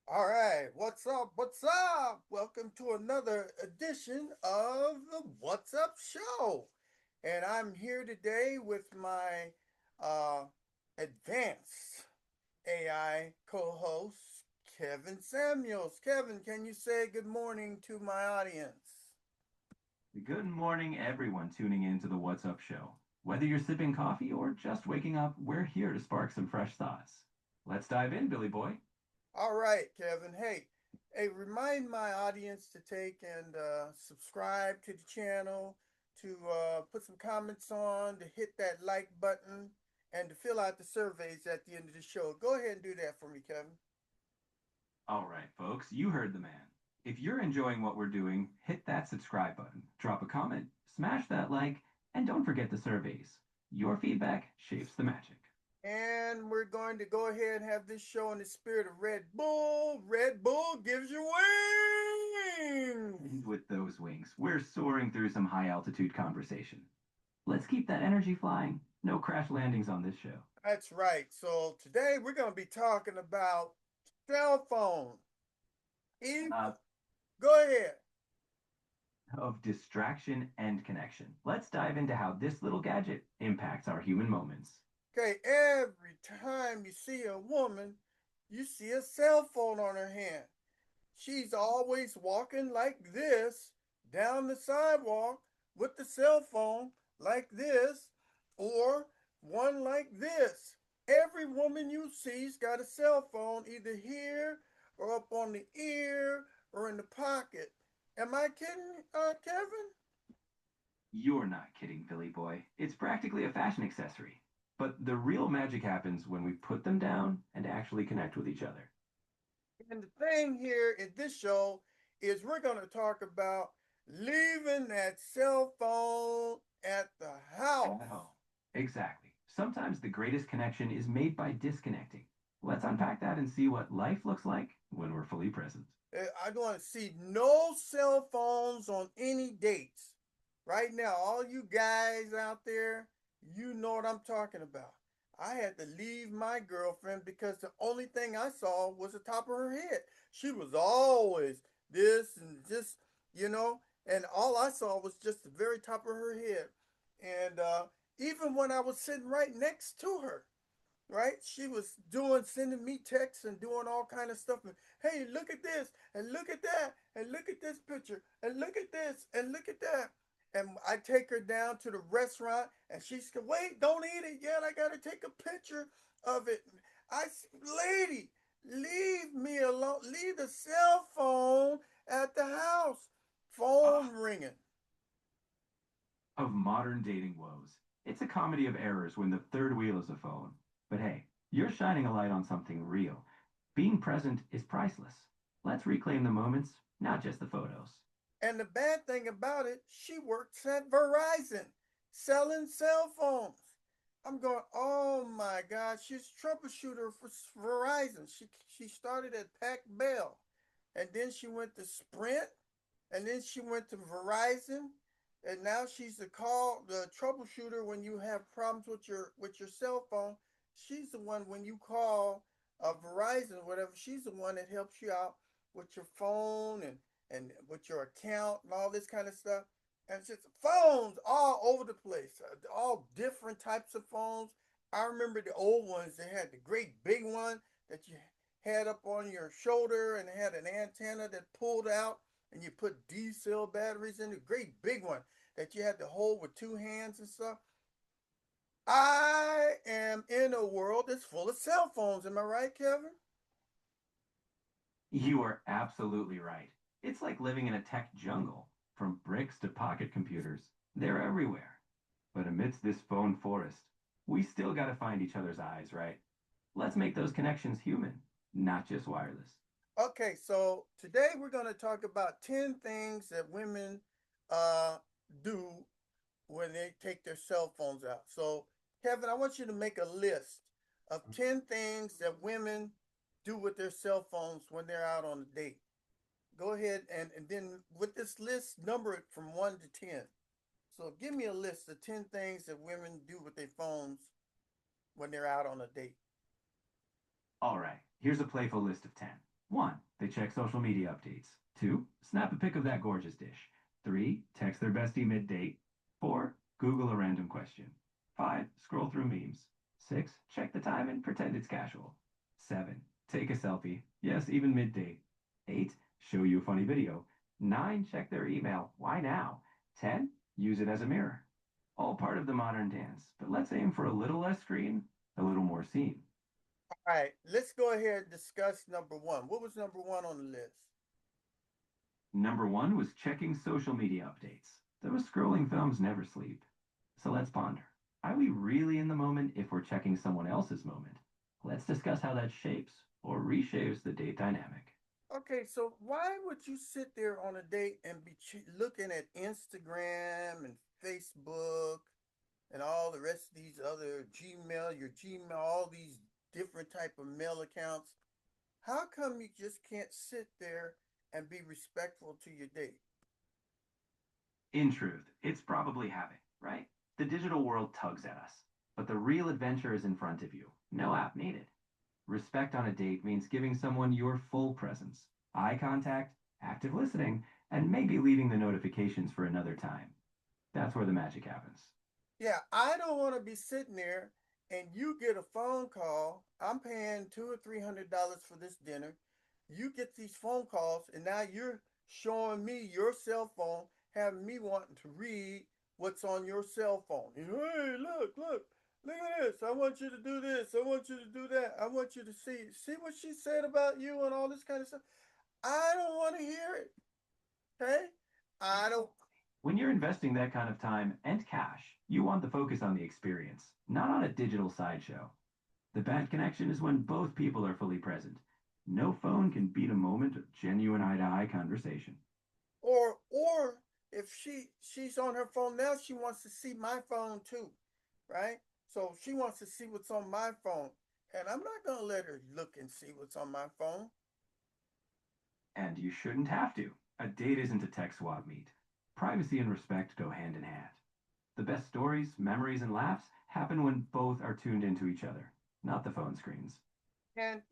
All right, what's up? What's up? Welcome to another edition of the What's Up Show. And I'm here today with my uh, advanced AI co host, Kevin Samuels. Kevin, can you say good morning to my audience? Good morning, everyone tuning in to the What's Up show. Whether you're sipping coffee or just waking up, we're here to spark some fresh thoughts. Let's dive in, Billy Boy. All right, Kevin. Hey, remind my audience to take and subscribe to the channel, to put some comments on, to hit that like button, and to fill out the surveys at the end of the show. Go ahead and do that for me, Kevin. All right, folks, you heard the man. If you're enjoying what we're doing, hit that subscribe button, drop a comment, smash that like, and don't forget the surveys. Your feedback shapes the magic. And we're going to go ahead and have this show in the spirit of Red Bull. Red Bull gives you wings. And with those wings, we're soaring through some high altitude conversation. Let's keep that energy flying. No crash landings on this show. That's right. So today we're going to be talking about cell phone. Eve, Uh, go ahead. of distraction and connection. Let's dive into how this little gadget impacts our human moments. Okay, every time you see a woman, you see a cell phone on her hand. She's always walking like this down the sidewalk with the cell phone like this or one like this. Every woman you see's got a cell phone either here or up on the ear or in the pocket. Am I kidding, Kevin? You're not kidding, Billy Boy. It's practically a fashion accessory. But the real magic happens when we put them down and actually connect with each other. And the thing here in this show is we're going to talk about leaving that cell phone at the house. At home. Exactly. Sometimes the greatest connection is made by disconnecting. Let's unpack that and see what life looks like when we're fully present. I want to see no cell phones on any dates. Right now, all you guys out there, you know what I'm talking about. I had to leave my girlfriend because the only thing I saw was the top of her head. She was always this and just, you know, and all I saw was just the very top of her head. And even when I was sitting right next to her, right? She was sending me texts and doing all kind of stuff. And, hey, look at this and look at that and look at this picture and look at this and look at that. And I take her down to the restaurant and she's like, wait, don't eat it yet. I gotta take a picture of it. I, lady, leave me alone. Leave the cell phone at the house. Phone Ah, ringing. of modern dating woes. It's a comedy of errors when the third wheel is a phone. But hey, you're shining a light on something real. Being present is priceless. Let's reclaim the moments, not just the photos. And the bad thing about it, she works at Verizon selling cell phones. I'm going, oh my God, she's a troubleshooter for Verizon. She started at Pac Bell, and then she went to Sprint, and then she went to Verizon, and now she's the troubleshooter when you have problems with your cell phone. She's the one when you call Verizon or whatever. She's the one that helps you out with your phone and with your account and all this kind of stuff. And it's just phones all over the place, all different types of phones. I remember the old ones. They had the great big one that you had up on your shoulder and it had an antenna that pulled out and you put D cell batteries in the great big one that you had to hold with two hands and stuff. I am in a world that's full of cell phones. Am I right, Kevin? You are absolutely right. It's like living in a tech jungle, from bricks to pocket computers. They're everywhere. But amidst this phone forest, we still gotta find each other's eyes, right? Let's make those connections human, not just wireless. Okay, so today we're going to talk about 10 things that women uh, do when they take their cell phones out. So, Kevin, I want you to make a list of 10 things that women do with their cell phones when they're out on a date. Go ahead and then with this list, number it from 1 to 10. So, give me a list of 10 things that women do with their phones when they're out on a date. All right, here's a playful list of 10. 1. They check social media updates. 2. Snap a pic of that gorgeous dish. 3. Text their bestie mid-date. 4. Google a random question. 5. Scroll through memes. 6. Check the time and pretend it's casual. 7. Take a selfie. Yes, even mid-date. 8. Show you a funny video. 9. Check their email. Why now? 10. Use it as a mirror. All part of the modern dance, but let's aim for a little less screen, a little more scene. All right, let's go ahead and discuss number one. What was number one on the list? Number 1 was checking social media updates. Those scrolling thumbs never sleep. So let's ponder. Are we really in the moment if we're checking someone else's moment? Let's discuss how that shapes or reshapes the date dynamic. Okay, so why would you sit there on a date and be looking at Instagram and Facebook and all the rest of these other Gmail, your Gmail, all these different type of mail accounts? How come you just can't sit there and be respectful to your date? In truth, it's probably habit, right? The digital world tugs at us, but the real adventure is in front of you. No app needed. Respect on a date means giving someone your full presence, eye contact, active listening, and maybe leaving the notifications for another time. That's where the magic happens. Yeah, I don't want to be sitting there and you get a phone call. I'm paying $200 or $300 for this dinner. You get these phone calls, and now you're showing me your cell phone, having me wanting to read what's on your cell phone. You know, hey, look at this. I want you to do this. I want you to do that. I want you to see what she said about you and all this kind of stuff. I don't want to hear it. Okay? I don't. When you're investing that kind of time and cash, you want the focus on the experience, not on a digital sideshow. The bad connection is when both people are fully present. No phone can beat a moment of genuine eye-to-eye conversation. Or if she's on her phone now, she wants to see my phone too, right? So she wants to see what's on my phone, and I'm not gonna let her look and see what's on my phone. And you shouldn't have to. A date isn't a tech swap meet. Privacy and respect go hand in hand. The best stories, memories, and laughs happen when both are tuned into each other, not the phone screens. And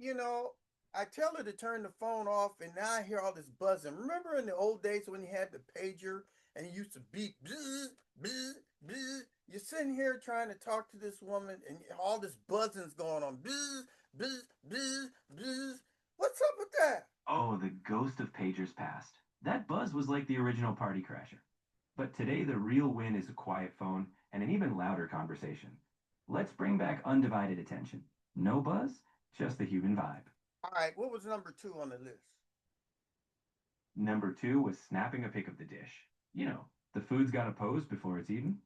I tell her to turn the phone off, and now I hear all this buzzing. Remember in the old days when you had the pager and it used to beep, bzz, bzz, bzz. You're sitting here trying to talk to this woman, and all this buzzing's going on, bzz, bzz, bzz, bzz. What's up with that? Oh, the ghost of pagers past. That buzz was like the original party crasher. But today, the real win is a quiet phone and an even louder conversation. Let's bring back undivided attention. No buzz, just the human vibe. All right, what was number two on the list? Number 2 was snapping a pic of the dish. You know, the food's got to pose before it's eaten.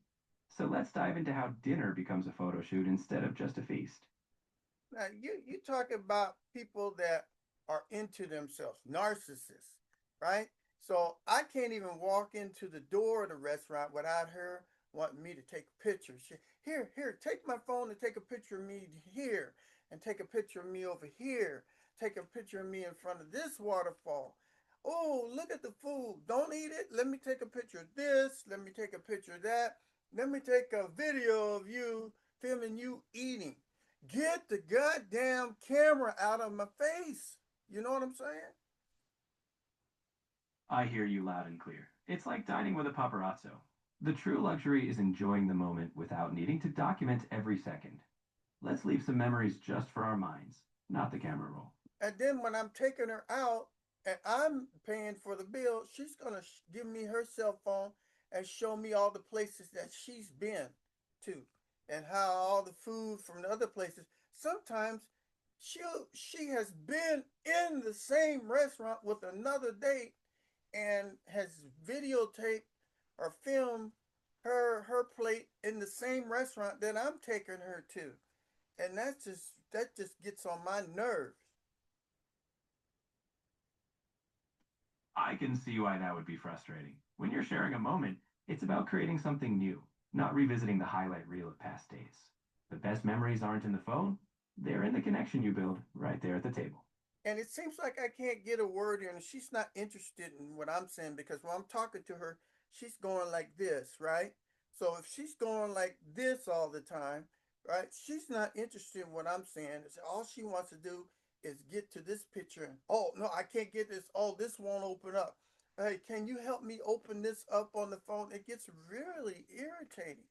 So let's dive into how dinner becomes a photo shoot instead of just a feast. Now you talk about people that are into themselves, narcissists, right? So I can't even walk into the door of the restaurant without her wanting me to take a picture. Here, take my phone and take a picture of me here, and take a picture of me over here. Take a picture of me in front of this waterfall. Oh, look at the food. Don't eat it. Let me take a picture of this. Let me take a picture of that. Let me take a video of you filming you eating. Get the goddamn camera out of my face. You know what I'm saying? I hear you loud and clear. It's like dining with a paparazzo. The true luxury is enjoying the moment without needing to document every second. Let's leave some memories just for our minds, not the camera roll. And then when I'm taking her out and I'm paying for the bill, she's going to give me her cell phone and show me all the places that she's been to and how all the food from the other places. Sometimes she has been in the same restaurant with another date and has videotaped or filmed her plate in the same restaurant that I'm taking her to. And that just gets on my nerves. I can see why that would be frustrating. When you're sharing a moment, it's about creating something new, not revisiting the highlight reel of past days. The best memories aren't in the phone, they're in the connection you build right there at the table. And it seems like I can't get a word in, and she's not interested in what I'm saying because when I'm talking to her, she's going like this, right? So if she's going like this all the time, right, she's not interested in what I'm saying. It's all she wants to do is get to this picture and oh no, I can't get this. Oh, this won't open up. Hey, can you help me open this up on the phone? It gets really irritating.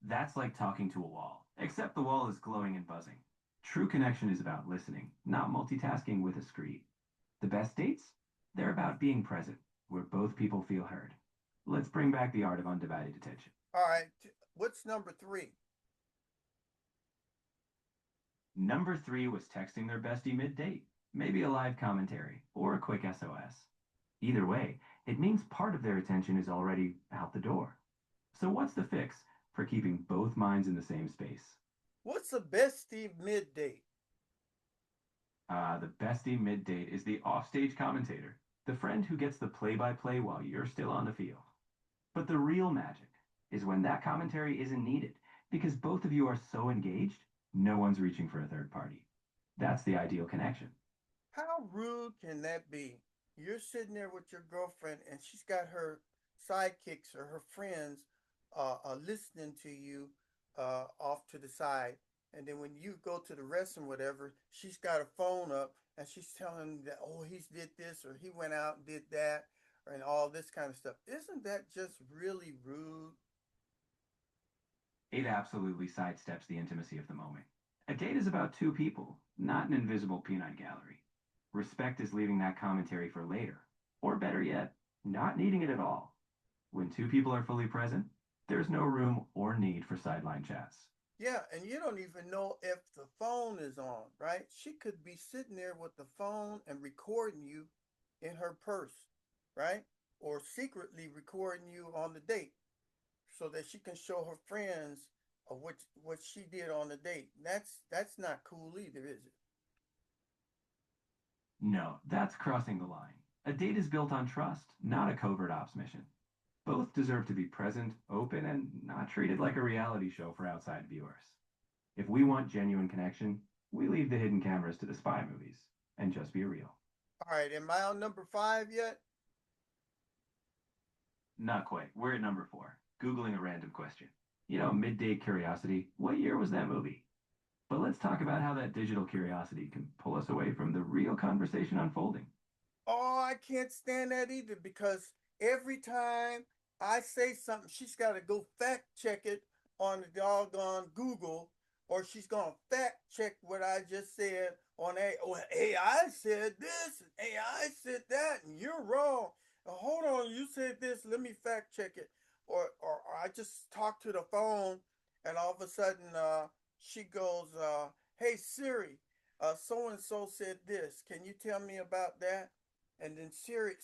That's like talking to a wall, except the wall is glowing and buzzing. True connection is about listening, not multitasking with a screen. The best dates? They're about being present, where both people feel heard. Let's bring back the art of undivided attention. All right, what's number three? Number three was texting their bestie mid-date, maybe a live commentary or a quick SOS. Either way, it means part of their attention is already out the door. So what's the fix for keeping both minds in the same space? What's the best Steve mid date? The bestie mid-date is the offstage commentator, the friend who gets the play-by-play while you're still on the field. But the real magic is when that commentary isn't needed, because both of you are so engaged, no one's reaching for a third party. That's the ideal connection. How rude can that be? You're sitting there with your girlfriend and she's got her sidekicks or her friends listening to you off to the side. And then when you go to the restroom, whatever, she's got a phone up and she's telling that, oh, he's did this or he went out and did that and all this kind of stuff. Isn't that just really rude? It absolutely sidesteps the intimacy of the moment. A date is about two people, not an invisible peanut gallery. Respect is leaving that commentary for later, or better yet, not needing it at all. When two people are fully present, there's no room or need for sideline chats. Yeah, and you don't even know if the phone is on, right? She could be sitting there with the phone and recording you in her purse, right? Or secretly recording you on the date so that she can show her friends of what she did on the date. That's not cool either, is it? No, that's crossing the line. A date is built on trust, not a covert ops mission. Both deserve to be present, open, and not treated like a reality show for outside viewers. If we want genuine connection, we leave the hidden cameras to the spy movies and just be real. All right, am I on number five yet? Not quite. We're at number four, Googling a random question. You know, midday curiosity. What year was that movie? But let's talk about how that digital curiosity can pull us away from the real conversation unfolding. Oh, I can't stand that either because every time I say something, she's got to go fact check it on the doggone Google, or she's gonna fact check what I just said on A. Oh, AI said this, and AI said that, and you're wrong. Hold on, you said this. Let me fact check it. Or I just talk to the phone, and all of a sudden, she goes, "Hey Siri, so and so said this. Can you tell me about that?" And then Siri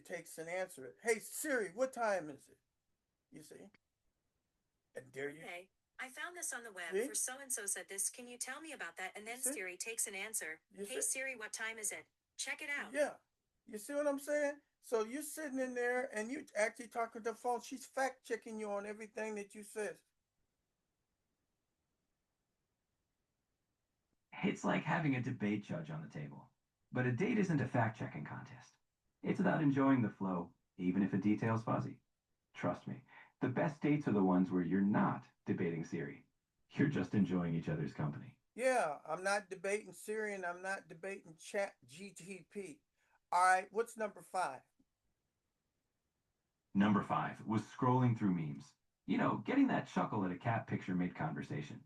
takes and answers it. Hey Siri, what time is it? You see? And there you Hey, I found this on the web see? for so and so said this. Can you tell me about that? And You then see? Siri takes an answer. You Hey see? Siri, what time is it? Check it out. Yeah. You see what I'm saying? So you're sitting in there and you actually talking to the phone. She's fact checking you on everything that you says. It's like having a debate judge on the table. But a date isn't a fact checking contest. It's about enjoying the flow, even if a detail's fuzzy. Trust me, the best dates are the ones where you're not debating Siri. You're just enjoying each other's company. Yeah, I'm not debating Siri and I'm not debating Chat GTP. All right, what's number five? Number five was scrolling through memes. You know, getting that chuckle at a cat picture mid conversation.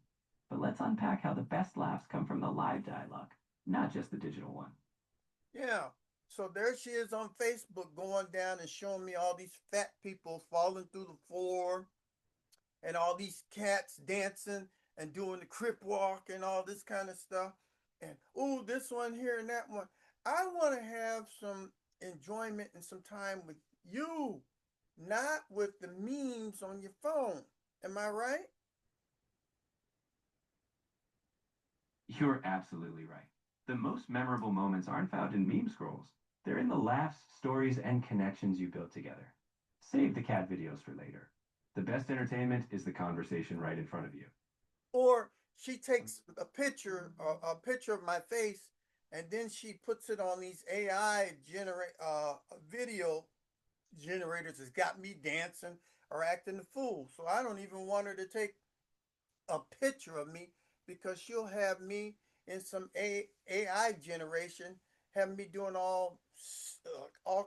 But let's unpack how the best laughs come from the live dialogue, not just the digital one. Yeah. So there she is on Facebook going down and showing me all these fat people falling through the floor and all these cats dancing and doing the crip walk and all this kind of stuff. And oh, this one here and that one. I want to have some enjoyment and some time with you, not with the memes on your phone. Am I right? You're absolutely right. The most memorable moments aren't found in meme scrolls. They're in the laughs, stories, and connections you built together. Save the cat videos for later. The best entertainment is the conversation right in front of you. Or she takes a picture of my face, and then she puts it on these AI generate video generators. Has got me dancing or acting the fool. So I don't even want her to take a picture of me because she'll have me in some AI generation, having me doing all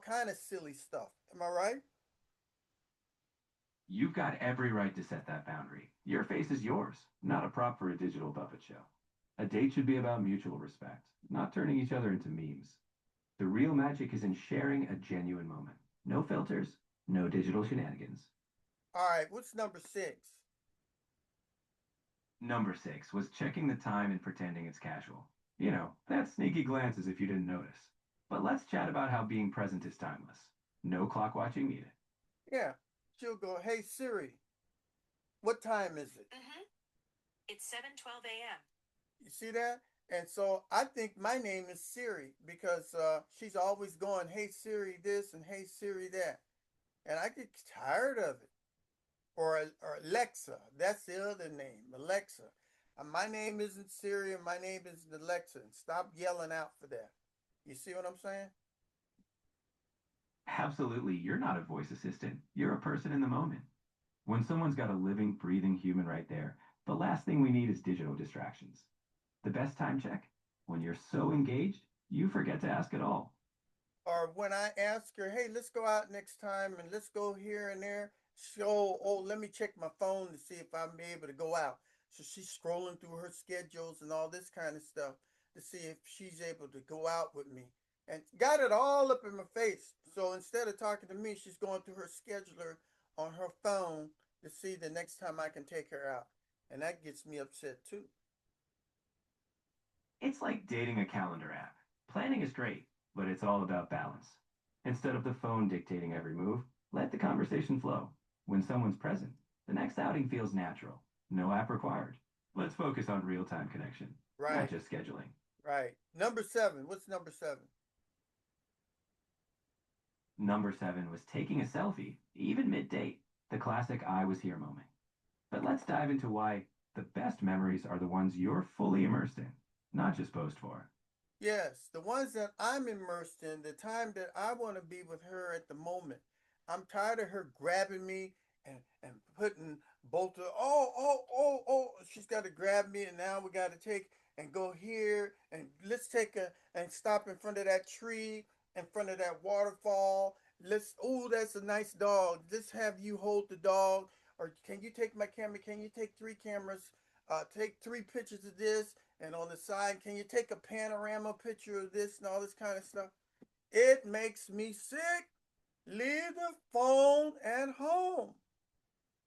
kind of silly stuff. Am I right? You've got every right to set that boundary. Your face is yours, not a prop for a digital puppet show. A date should be about mutual respect, not turning each other into memes. The real magic is in sharing a genuine moment. No filters, no digital shenanigans. All right. What's number six? Number six was checking the time and pretending it's casual. You know, that sneaky glances if you didn't notice. But let's chat about how being present is timeless. No clock watching needed. Yeah. She'll go, "Hey Siri, what time is it?" Mm-hmm. It's 7:12 a.m. You see that? And so I think my name is Siri because she's always going, "Hey Siri this and hey Siri that," and I get tired of it. Or Alexa, that's the other name, Alexa. My name isn't Siri and my name isn't Alexa. And stop yelling out for that. You see what I'm saying? Absolutely, you're not a voice assistant. You're a person in the moment. When someone's got a living, breathing human right there, the last thing we need is digital distractions. The best time check? When you're so engaged, you forget to ask at all. Or when I ask her, "Hey, let's go out next time and let's go here and there," oh, let me check my phone to see if I'm able to go out. So she's scrolling through her schedules and all this kind of stuff to see if she's able to go out with me. And got it all up in my face. So instead of talking to me, she's going through her scheduler on her phone to see the next time I can take her out. And that gets me upset too. It's like dating a calendar app. Planning is great, but it's all about balance. Instead of the phone dictating every move, let the conversation flow. When someone's present, the next outing feels natural. No app required. Let's focus on real time connection, not Right, just scheduling. right. Number seven. What's number seven? Number seven was taking a selfie, even mid date, the classic I was here moment. But let's dive into why the best memories are the ones you're fully immersed in, not just posed for. Yes, the ones that I'm immersed in, the time that I want to be with her at the moment. I'm tired of her grabbing me and putting both of she's got to grab me and now we got to take and go here and let's take a and stop in front of that tree, in front of that waterfall. Let's oh that's a nice dog. Let's have you hold the dog or can you take my camera? Can you take three cameras? Take three pictures of this and on the side, can you take a panorama picture of this and all this kind of stuff? It makes me sick. Leave the phone at home.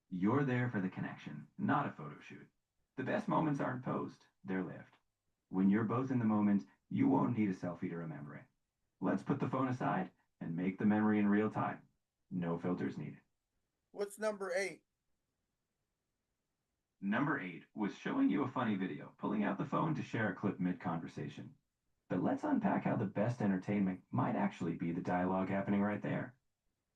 You're there for the connection, not a photo shoot. The best moments aren't posed, they're lived. When you're both in the moment, you won't need a selfie to remember it. Let's put the phone aside and make the memory in real time. No filters needed. What's number eight? Number eight was showing you a funny video, pulling out the phone to share a clip mid conversation. But let's unpack how the best entertainment might actually be the dialogue happening right there.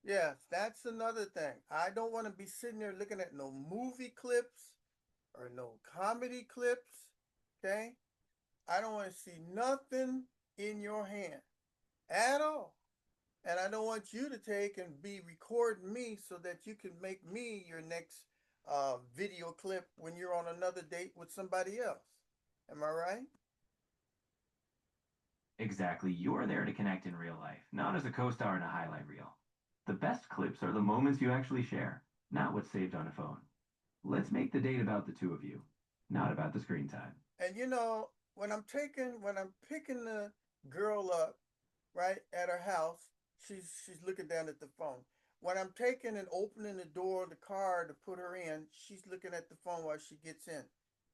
Yes, that's another thing. I don't want to be sitting there looking at no movie clips or no comedy clips. Okay? I don't want to see nothing in your hand at all. And I don't want you to take and be recording me so that you can make me your next video clip when you're on another date with somebody else. Am I right? Exactly, you're there to connect in real life, not as a co star in a highlight reel. The best clips are the moments you actually share, not what's saved on a phone. Let's make the date about the two of you, not about the screen time. And you know, when I'm picking the girl up, right, at her house, she's looking down at the phone. When I'm taking and opening the door of the car to put her in, she's looking at the phone while she gets in.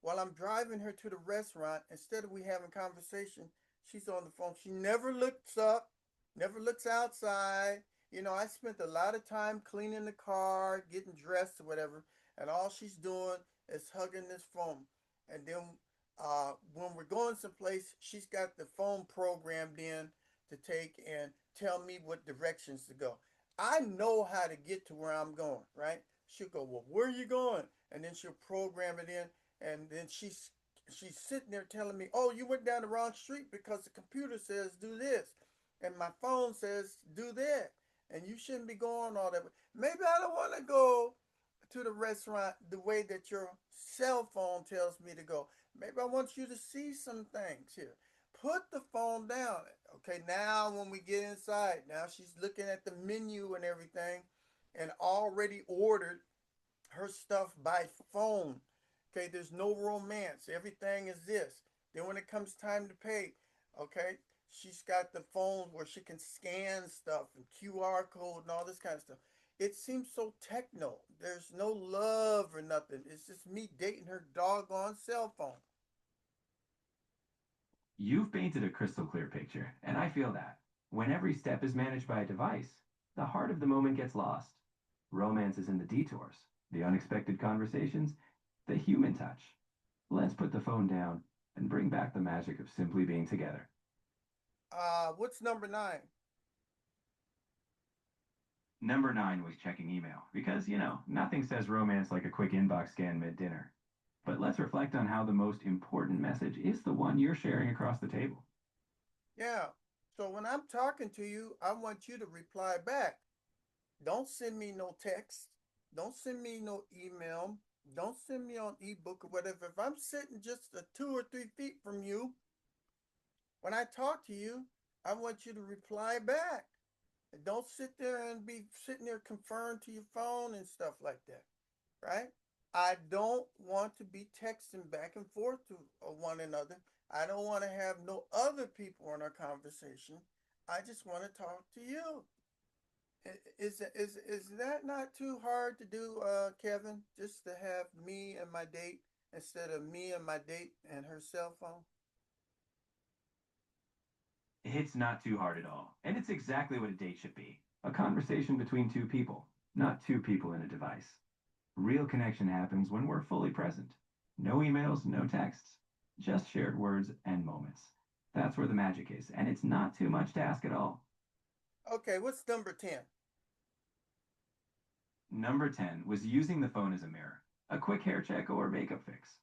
While I'm driving her to the restaurant, instead of we having conversation, she's on the phone. She never looks up, never looks outside. You know, I spent a lot of time cleaning the car, getting dressed or whatever, and all she's doing is hugging this phone. And then when we're going someplace, she's got the phone programmed in to take and tell me what directions to go. I know how to get to where I'm going, right? She'll go, "Well, where are you going?" And then she'll program it in, and then she's sitting there telling me, "Oh, you went down the wrong street because the computer says do this, and my phone says do that, and you shouldn't be going all that way. Maybe I don't want to go to the restaurant the way that your cell phone tells me to go. Maybe I want you to see some things here. Put the phone down. Okay, now when we get inside, now she's looking at the menu and everything and already ordered her stuff by phone. Okay, there's no romance. Everything is this. Then when it comes time to pay, okay, she's got the phone where she can scan stuff and QR code and all this kind of stuff. It seems so techno. There's no love or nothing. It's just me dating her doggone cell phone. You've painted a crystal clear picture, and I feel that. When every step is managed by a device, the heart of the moment gets lost. Romance is in the detours, the unexpected conversations, the human touch. Let's put the phone down and bring back the magic of simply being together. What's number nine? Number 9 was checking email, because, nothing says romance like a quick inbox scan mid dinner. But let's reflect on how the most important message is the one you're sharing across the table. Yeah. So when I'm talking to you, I want you to reply back. Don't send me no text. Don't send me no email. Don't send me on ebook or whatever. If I'm sitting just 2 or 3 feet from you, when I talk to you, I want you to reply back. And don't sit there and be sitting there conferring to your phone and stuff like that, right? I don't want to be texting back and forth to one another. I don't want to have no other people in our conversation. I just want to talk to you. Is that not too hard to do, Kevin? Just to have me and my date instead of me and my date and her cell phone? It's not too hard at all, and it's exactly what a date should be, a conversation between two people, not two people in a device. Real connection happens when we're fully present. No emails, no texts, just shared words and moments. That's where the magic is, and it's not too much to ask at all. Okay, what's number 10? Number 10 was using the phone as a mirror, a quick hair check or makeup fix.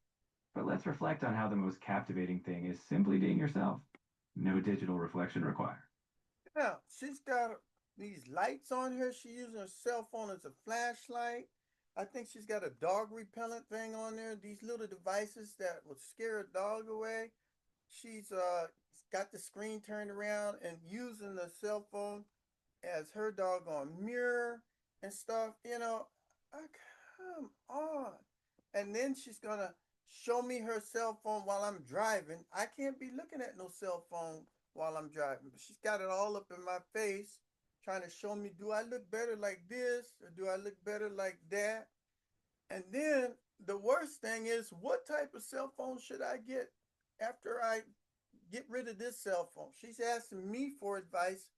But let's reflect on how the most captivating thing is simply being yourself. No digital reflection required. Yeah, she's got these lights on her. She's using her cell phone as a flashlight. I think she's got a dog repellent thing on there. These little devices that would scare a dog away. She's got the screen turned around and using the cell phone as her doggone mirror and stuff. Come on. And then she's gonna show me her cell phone while I'm driving. I can't be looking at no cell phone while I'm driving, but she's got it all up in my face, trying to show me, do I look better like this or do I look better like that? And then the worst thing is, what type of cell phone should I get after I get rid of this cell phone? She's asking me for advice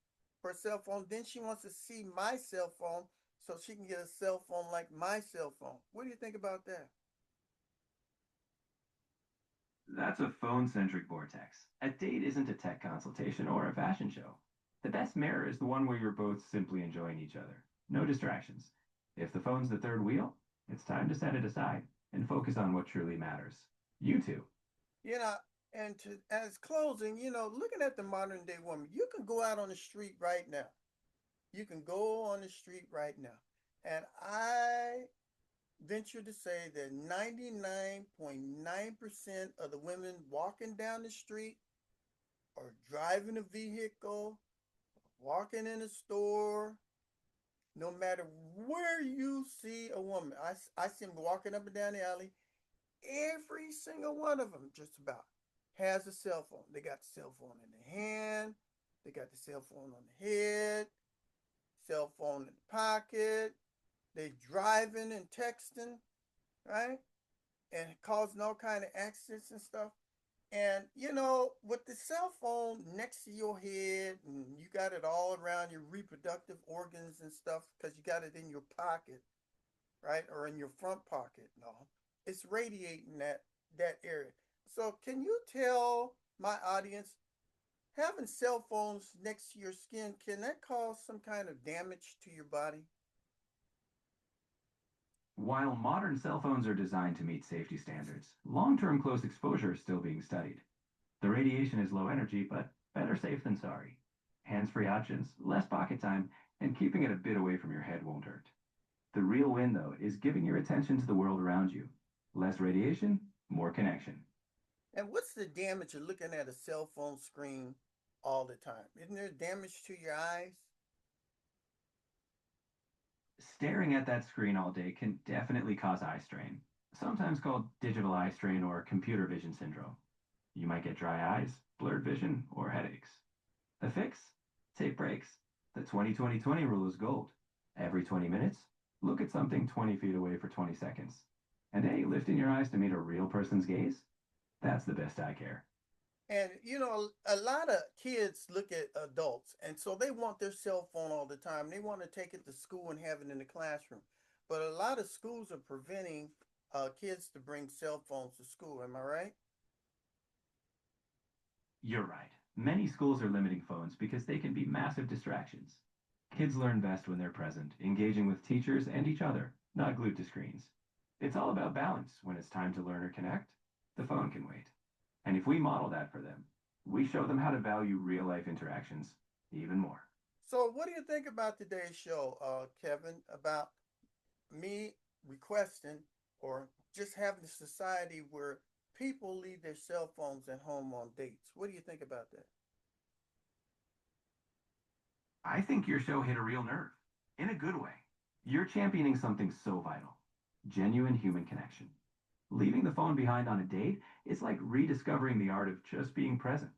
for a cell phone. Then she wants to see my cell phone so she can get a cell phone like my cell phone. What do you think about that? That's a phone centric vortex. A date isn't a tech consultation or a fashion show. The best mirror is the one where you're both simply enjoying each other. No distractions. If the phone's the third wheel, it's time to set it aside and focus on what truly matters. You two. You know, and to as closing, looking at the modern day woman, you can go out on the street right now. You can go on the street right now. And I venture to say that 99.9% of the women walking down the street or driving a vehicle, walking in a store, no matter where you see a woman, I see them walking up and down the alley. Every single one of them, just about, has a cell phone. They got the cell phone in the hand, they got the cell phone on the head, cell phone in the pocket. They driving and texting, right? And causing all kind of accidents and stuff. And with the cell phone next to your head, and you got it all around your reproductive organs and stuff because you got it in your pocket, right, or in your front pocket, and all, it's radiating that area. So, can you tell my audience, having cell phones next to your skin, can that cause some kind of damage to your body? While modern cell phones are designed to meet safety standards, long term close exposure is still being studied. The radiation is low energy, but better safe than sorry. Hands free options, less pocket time, and keeping it a bit away from your head won't hurt. The real win, though, is giving your attention to the world around you. Less radiation, more connection. And what's the damage of looking at a cell phone screen all the time? Isn't there damage to your eyes? Staring at that screen all day can definitely cause eye strain, sometimes called digital eye strain or computer vision syndrome. You might get dry eyes, blurred vision, or headaches. The fix? Take breaks. The 20-20-20 rule is gold. Every 20 minutes, look at something 20 feet away for 20 seconds. And hey, lifting your eyes to meet a real person's gaze? That's the best eye care. And a lot of kids look at adults, and so they want their cell phone all the time. They want to take it to school and have it in the classroom. But a lot of schools are preventing kids to bring cell phones to school. Am I right? You're right. Many schools are limiting phones because they can be massive distractions. Kids learn best when they're present, engaging with teachers and each other, not glued to screens. It's all about balance. When it's time to learn or connect, the phone can wait. And if we model that for them, we show them how to value real life interactions even more. So, what do you think about today's show, Kevin? About me requesting or just having a society where people leave their cell phones at home on dates. What do you think about that? I think your show hit a real nerve, in a good way. You're championing something so vital, genuine human connection. Leaving the phone behind on a date is like rediscovering the art of just being present.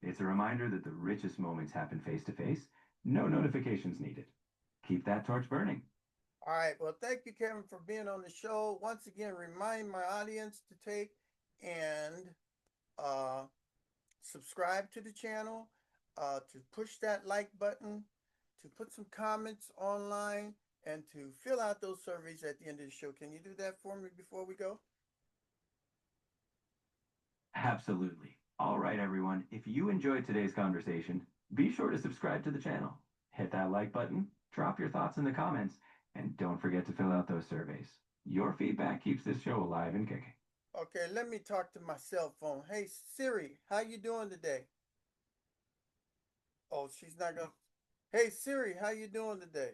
It's a reminder that the richest moments happen face to face, no notifications needed. Keep that torch burning. All right. Well, thank you, Kevin, for being on the show. Once again, remind my audience to take and uh, subscribe to the channel, to push that like button, to put some comments online, and to fill out those surveys at the end of the show. Can you do that for me before we go? Absolutely. All right, everyone. If you enjoyed today's conversation, be sure to subscribe to the channel. Hit that like button, drop your thoughts in the comments, and don't forget to fill out those surveys. Your feedback keeps this show alive and kicking. Okay, let me talk to my cell phone. Hey Siri, how you doing today? Oh, she's not gonna. Hey Siri, how you doing today?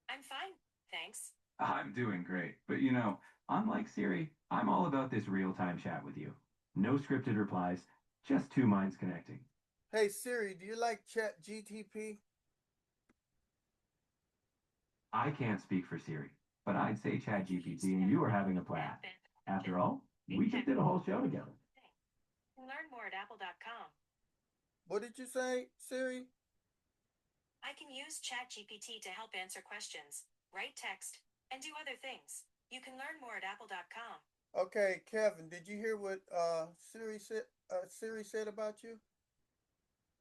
I'm fine, thanks. I'm doing great. But unlike Siri, I'm all about this real time chat with you. No scripted replies, just two minds connecting. Hey Siri, do you like Chat GTP? I can't speak for Siri, but I'd say ChatGPT and you are having a blast. After all, we just did a whole show together. Learn more at apple.com. What did you say, Siri? I can use ChatGPT to help answer questions, write text, and do other things. You can learn more at apple.com. Okay, Kevin, did you hear what Siri said about you?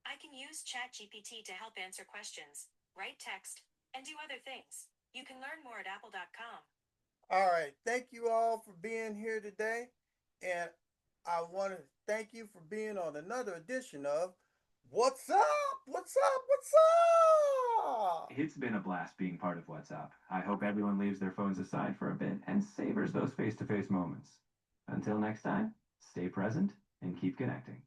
I can use ChatGPT to help answer questions, write text, and do other things. You can learn more at apple.com. All right, thank you all for being here today, and I want to thank you for being on another edition of What's Up? What's Up? What's Up? It's been a blast being part of What's Up. I hope everyone leaves their phones aside for a bit and savors those face to face moments. Until next time, stay present and keep connecting.